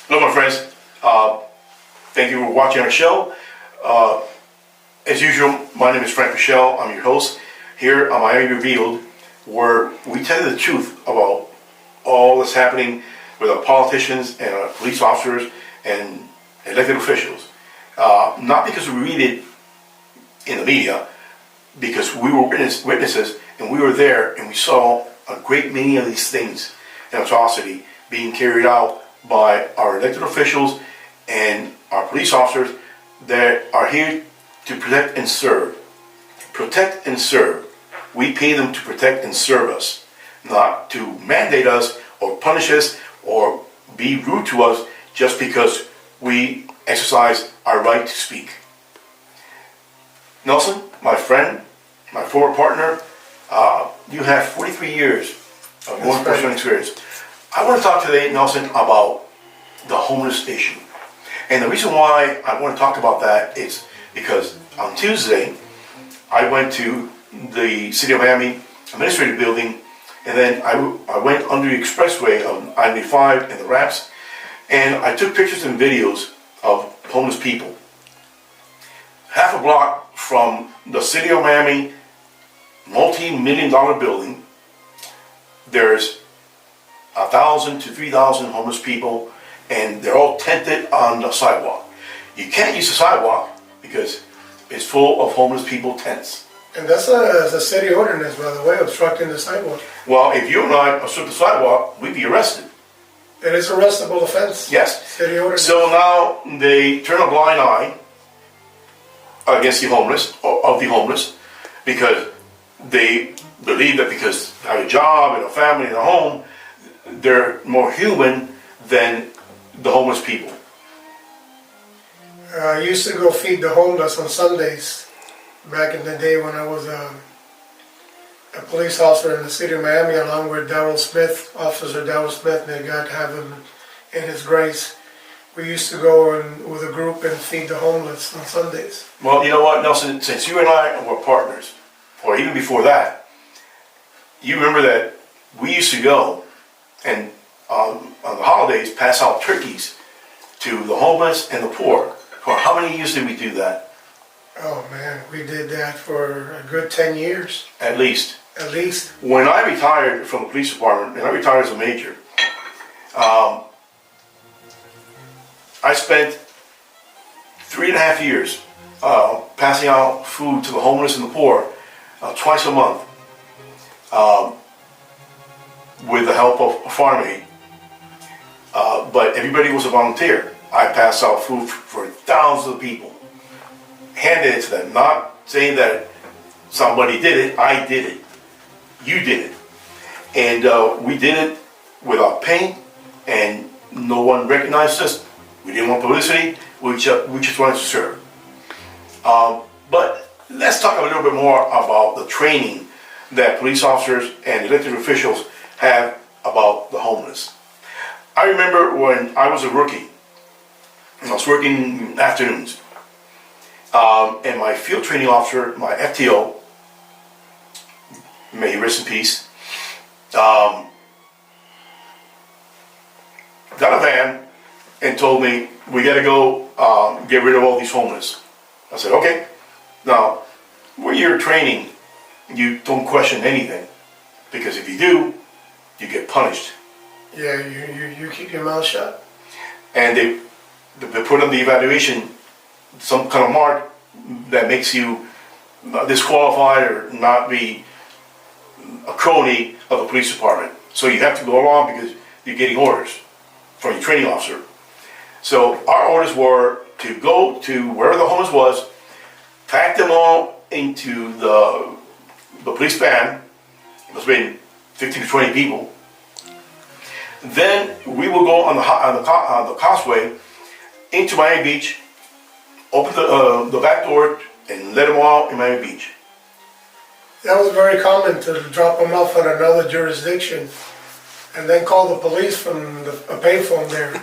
Hello, my friends. Thank you for watching our show. As usual, my name is Frank Pichel. I'm your host here on Miami Revealed, where we tell you the truth about all that's happening with our politicians and our police officers and elected officials. Not because we read it in the media, because we were witnesses and we were there and we saw a great many of these things and atrocity being carried out by our elected officials and our police officers that are here to protect and serve. Protect and serve. We pay them to protect and serve us, not to mandate us or punish us or be rude to us just because we exercise our right to speak. Nelson, my friend, my former partner, you have 43 years of more personal experience. I want to talk today, Nelson, about the homeless issue. And the reason why I want to talk about that is because on Tuesday, I went to the City of Miami Administrative Building, and then I went under the expressway of I-95 and the ramps, and I took pictures and videos of homeless people. Half a block from the City of Miami multi-million-dollar building, there's 1,000 to 3,000 homeless people, and they're all tented on the sidewalk. You can't use the sidewalk because it's full of homeless people tents. And that's a city ordinance, by the way, obstructing the sidewalk. Well, if you and I obstruct the sidewalk, we'd be arrested. It is a arrestable offense. Yes. City ordinance. So now they turn a blind eye against the homeless, of the homeless, because they believe that because they have a job and a family and a home, they're more human than the homeless people. I used to go feed the homeless on Sundays back in the day when I was a police officer in the City of Miami, along with Officer Darrell Smith, may God have him in his grace. We used to go with a group and feed the homeless on Sundays. Well, you know what, Nelson, since you and I were partners, or even before that, you remember that we used to go and on the holidays pass out turkeys to the homeless and the poor. For how many years did we do that? Oh man, we did that for a good 10 years. At least. At least. When I retired from the police department, and I retired as a major, I spent 3.5 years passing out food to the homeless and the poor twice a month with the help of Farm Aid. But everybody was a volunteer. I passed out food for thousands of people, handed it to them, not saying that somebody did it. I did it. You did it. And we did it without paying, and no one recognized us. We didn't want publicity. We just wanted to serve. But let's talk a little bit more about the training that police officers and elected officials have about the homeless. I remember when I was a rookie, I was working afternoons, and my field training officer, my FTO, may he rest in peace, got a van and told me, we got to go get rid of all these homeless. I said, okay. Now, when you're training, you don't question anything, because if you do, you get punished. Yeah, you keep your mouth shut. And they put on the evaluation some kind of mark that makes you disqualified or not be a crony of the police department. So you have to go along because you're getting orders from your training officer. So our orders were to go to wherever the homeless was, pack them all into the police van. It must have been 15 to 20 people. Then we will go on the causeway into Miami Beach, open the back door, and let them all out in Miami Beach. That was very common, to drop them off at another jurisdiction and then call the police from a payphone there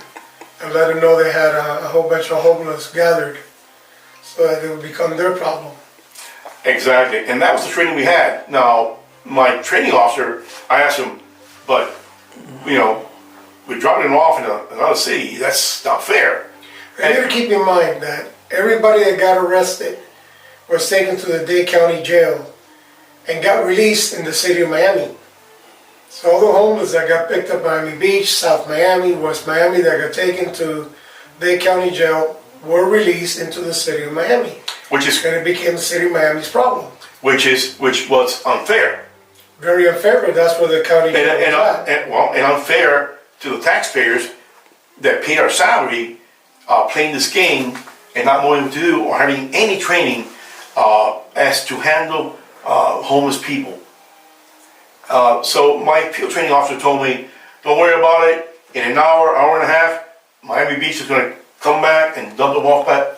and let them know they had a whole bunch of homeless gathered, so that it would become their problem. Exactly, and that was the training we had. Now, my training officer, I asked him, but, you know, we're dropping them off in another city. That's not fair. And you gotta keep in mind that everybody that got arrested was taken to the Dade County Jail and got released in the city of Miami. So all the homeless that got picked up Miami Beach, South Miami, West Miami, that got taken to Dade County Jail were released into the city of Miami. Which is And it became the city of Miami's problem. which was unfair. Very unfair, but that's where the county jail was at. And unfair to the taxpayers that paid our salary, playing this game and not knowing what to do or having any training as to handle homeless people. So my field training officer told me, don't worry about it. In an hour, hour and a half, Miami Beach is going to come back and dump them off back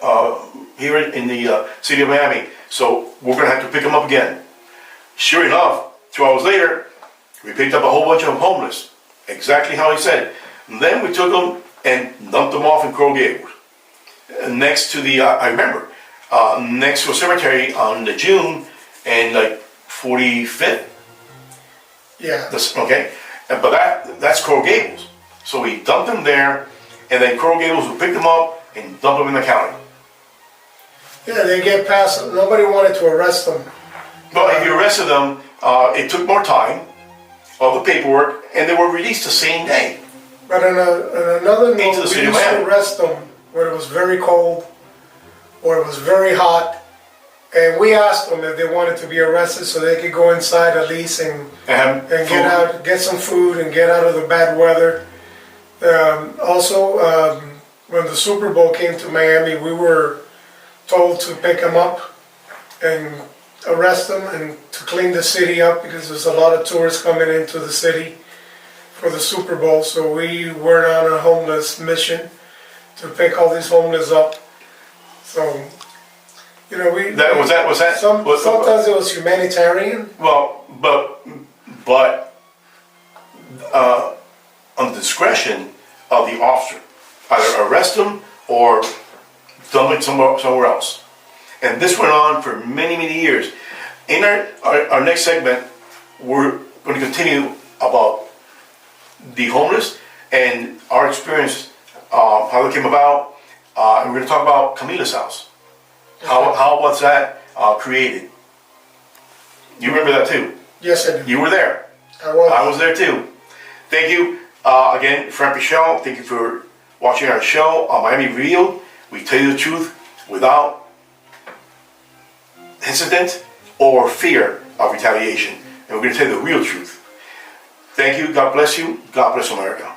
here in the city of Miami. So we're going to have to pick them up again. Sure enough, 2 hours later, we picked up a whole bunch of homeless. Exactly how he said it. And then we took them and dumped them off in Coral Gables. Next to the, I remember, next to a cemetery on the June and like 45th. Yeah. Okay, but that's Coral Gables. So we dumped them there, and then Coral Gables will pick them up and dump them in the county. Yeah, they get past, nobody wanted to arrest them. But if you arrested them, it took more time, all the paperwork, and they were released the same day. But on another note, Into the we city of used to Miami. arrest them when it was very cold or it was very hot. And we asked them if they wanted to be arrested so they could go inside at least and get out, get some food and get out of the bad weather. Also, when the Super Bowl came to Miami, we were told to pick them up and arrest them and to clean the city up because there's a lot of tourists coming into the city for the Super Bowl. So we were on a homeless mission to pick all these homeless up. So, you know, sometimes it was humanitarian. Well, but on the discretion of the officer, either arrest them or dump it somewhere else. And this went on for many, many years. In our next segment, we're going to continue about the homeless and our experience, how it came about, and we're going to talk about Camila's house. How was that created? You remember that too? Yes, I do. You were there. I was there too. Thank you. Again, Frank Pichel, thank you for watching our show on Miami Revealed. We tell you the truth without hesitant or fear of retaliation. And we're going to tell you the real truth. Thank you. God bless you. God bless America.